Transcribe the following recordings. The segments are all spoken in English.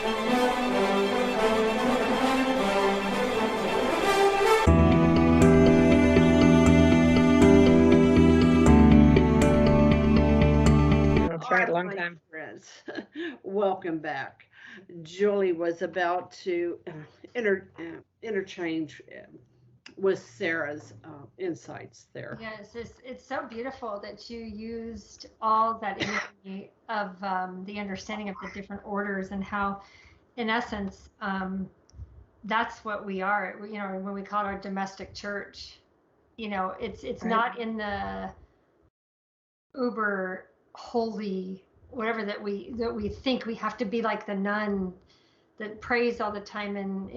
That's right, long time. Friends, welcome back. Julie was about to interchange with Sarah's insights there. Yes, it's so beautiful that you used all that energy of the understanding of the different orders and how, in essence, that's what we are. You know, when we call it our domestic church, you know, it's Right. not in the uber holy whatever that we think we have to be like the nun that prays all the time in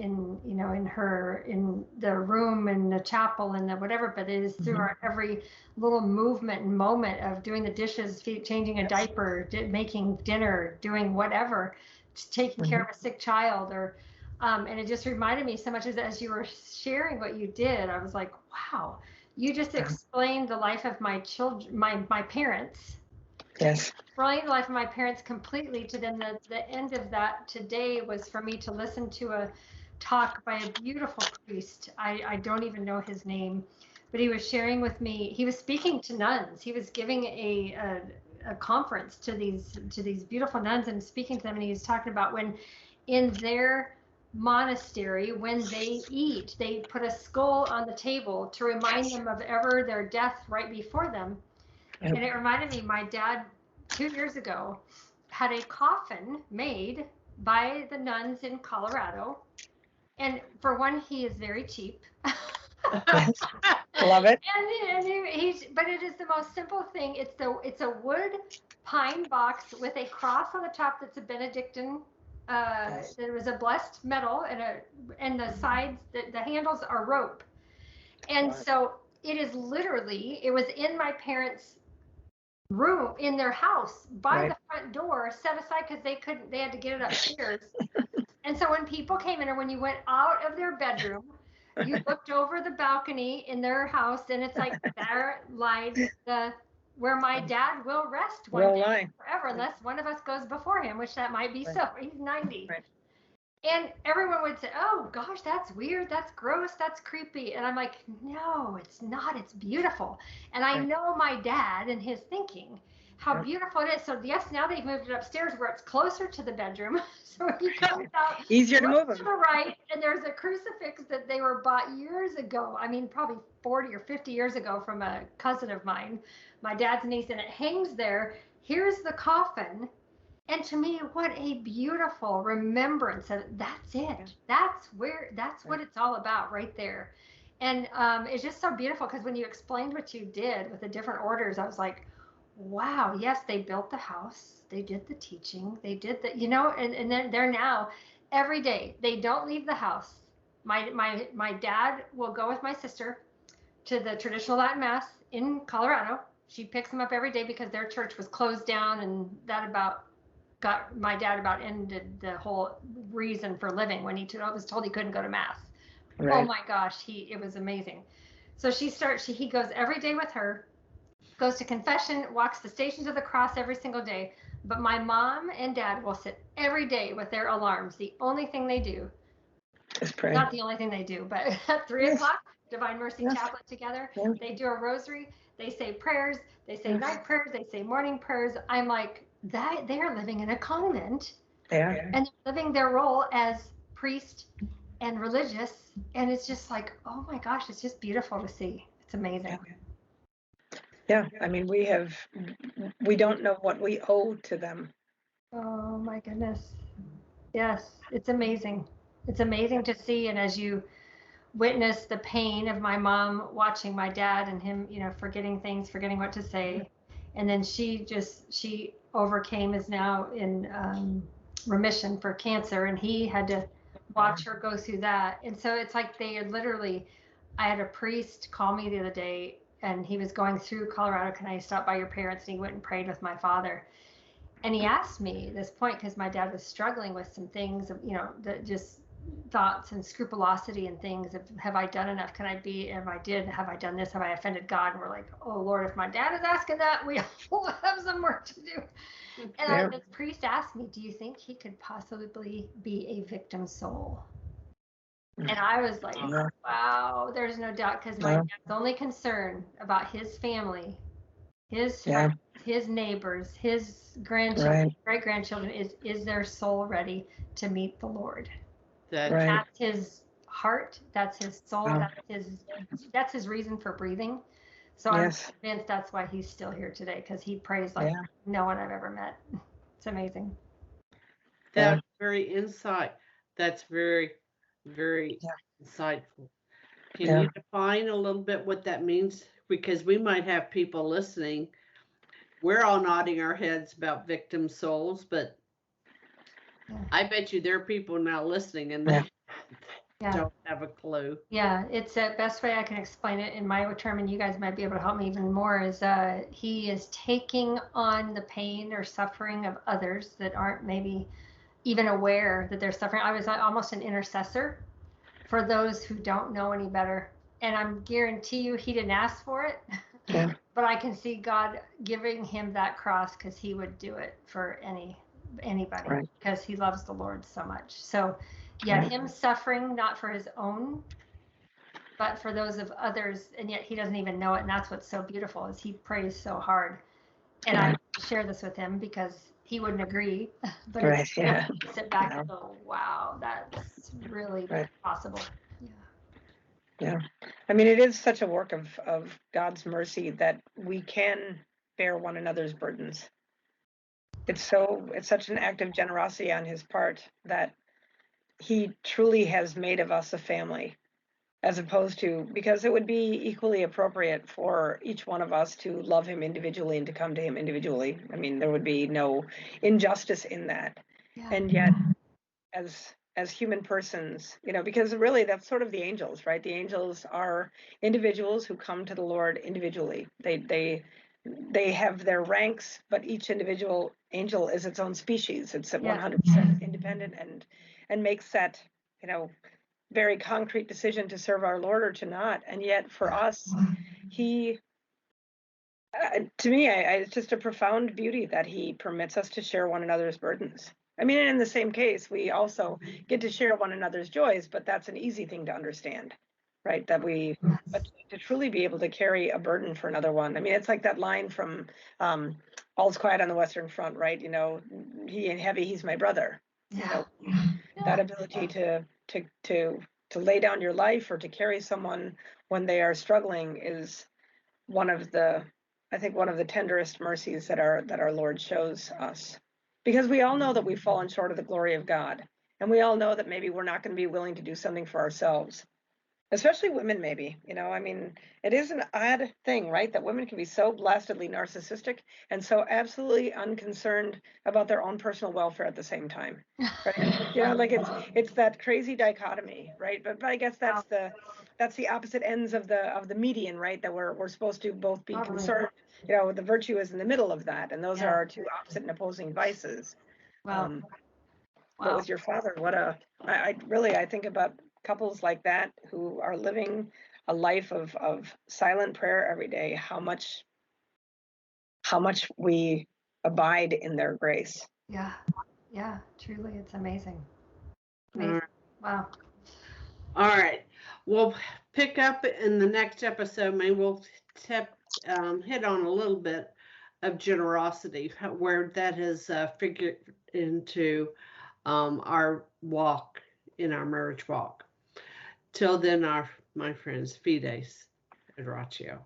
you know in the room in the chapel and the whatever, but it is through our every little movement and moment of doing the dishes, changing a diaper, making dinner, doing whatever, just taking care of a sick child, or and it just reminded me so much as you were sharing what you did. I was like, wow, you just explained the life of my children, my parents. Yes. Explained the life of my parents completely. To then the end of that today was for me to listen to a talk by a beautiful priest. I don't even know his name, but he was sharing with me. He was speaking to nuns. He was giving a conference to these beautiful nuns and speaking to them. And he was talking about when in their monastery, when they eat, they put a skull on the table to remind them of ever their death right before them. Yep. And it reminded me, my dad 2 years ago had a coffin made by the nuns in Colorado. And for one, he is very cheap. Yes. Love it. But it is the most simple thing. It's a wood pine box with a cross on the top that's a Benedictine. There was a blessed metal and the sides, the handles are rope. And so it is literally, it was in my parents' room in their house by the front door, set aside because they had to get it upstairs. And so when people came in, or when you went out of their bedroom, you looked over the balcony in their house, and it's like there lies where my dad will rest one day forever, unless one of us goes before him, which that might be so. He's 90. Right. And everyone would say, oh gosh, that's weird, that's gross, that's creepy. And I'm like, no, it's not, it's beautiful. And I know my dad and his thinking, how beautiful it is. So yes, now they've moved it upstairs where it's closer to the bedroom. So he comes out, easier to move to them. the right, and there's a crucifix that they were bought years ago. I mean, probably 40 or 50 years ago from a cousin of mine, my dad's niece, and it hangs there. Here's the coffin. And to me, what a beautiful remembrance of that's it. That's what it's all about right there. And it's just so beautiful because when you explained what you did with the different orders, I was like, wow, yes, they built the house, they did the teaching, they did the, you know, and then they're now every day, they don't leave the house. My dad will go with my sister to the traditional Latin Mass in Colorado. She picks them up every day because their church was closed down, and that about got my dad about ended the whole reason for living when he was told he couldn't go to mass. Right. Oh my gosh, it was amazing. So he goes every day with her, goes to confession, walks the Stations of the Cross every single day. But my mom and dad will sit every day with their alarms. The only thing they do, just pray. Not the only thing they do, but at 3 o'clock, Divine Mercy Chaplet together. They do a rosary, they say prayers, they say night prayers, they say morning prayers. I'm like, that they are living in a convent. They are. And they're living their role as priest and religious. And it's just like, oh my gosh, it's just beautiful to see. It's amazing. Yeah, I mean, we don't know what we owe to them. Oh my goodness. Yes, it's amazing. It's amazing to see. And as you witness the pain of my mom watching my dad and him, you know, forgetting things, forgetting what to say. And then she overcame, is now in remission for cancer, and he had to watch her go through that. And so it's like they had literally, I had a priest call me the other day, and he was going through Colorado. Can I stop by your parents? And he went and prayed with my father. And he asked me this point, because my dad was struggling with some things, you know, that just thoughts and scrupulosity and things of, have I done enough? Can I be, if I did, have I done this? Have I offended God? And we're like, oh Lord, if my dad is asking that, we all have some work to do. Yeah. This priest asked me, "Do you think he could possibly be a victim soul?" And I was like, Yeah. wow, there's no doubt, because my Yeah. dad's only concern about his family, his Yeah. friends, his neighbors, his grandchildren, Right. great grandchildren, is their soul ready to meet the Lord? That's Right. That's his heart. That's his soul. Wow. That's his reason for breathing. So I'm Yes. convinced that's why he's still here today, because he prays like Yeah. no one I've ever met. It's amazing. Yeah. very insight. That's very, very Yeah. insightful. Can Yeah. you define a little bit what that means? Because we might have people listening. We're all nodding our heads about victim souls, but Yeah. I bet you there are people now listening and Yeah. they Yeah. don't have a clue. Yeah, it's the best way I can explain it in my term, and you guys might be able to help me even more, is he is taking on the pain or suffering of others that aren't maybe even aware that they're suffering. I was almost an intercessor for those who don't know any better. And I'm guarantee you he didn't ask for it, Yeah. but I can see God giving him that cross, because he would do it for anybody, Right. because he loves the Lord so much. So yeah, Right. him suffering not for his own, but for those of others, and yet he doesn't even know it. And that's what's so beautiful, is he prays so hard. And I Right. share this with him because he wouldn't agree, but Right. it's Yeah. beautiful to sit back Yeah. and go, wow, that's really Right. possible. Yeah. Yeah. I mean, it is such a work of God's mercy that we can bear one another's burdens. It's such an act of generosity on his part that he truly has made of us a family, as opposed to, because it would be equally appropriate for each one of us to love him individually and to come to him individually. I mean, there would be no injustice in that. Yeah. And yet, as human persons, because really that's sort of the angels, right? The angels are individuals who come to the Lord individually. They have their ranks, but each individual angel is its own species. It's at Yeah. 100% independent and makes that, very concrete decision to serve our Lord or to not. And yet for us, he to me, it's just a profound beauty that he permits us to share one another's burdens. I mean, in the same case, we also get to share one another's joys, but that's an easy thing to understand, right? But to truly be able to carry a burden for another one. I mean, it's like that line from All's Quiet on the Western Front, right? He ain't heavy, he's my brother. Yeah. That ability to lay down your life or to carry someone when they are struggling is one of the I think one of the tenderest mercies that our Lord shows us. Because we all know that we've fallen short of the glory of God. And we all know that maybe we're not going to be willing to do something for ourselves. Especially women, maybe. I mean, it is an odd thing, right? That women can be so blastedly narcissistic and so absolutely unconcerned about their own personal welfare at the same time. Right? Like it's that crazy dichotomy, right? But I guess Wow. that's the opposite ends of the median, right? That we're supposed to both be Totally. concerned. The virtue is in the middle of that, and those Yeah. are our two opposite and opposing vices. Wow. But Wow. with your father, I think about couples like that who are living a life of silent prayer every day, how much we abide in their grace. Yeah. Yeah. Truly, it's amazing. All Amazing. right. Wow. All right. We'll pick up in the next episode. Maybe we'll hit on a little bit of generosity, where that has figured into our walk, in our marriage walk. Till then, my friends, fides et ratio.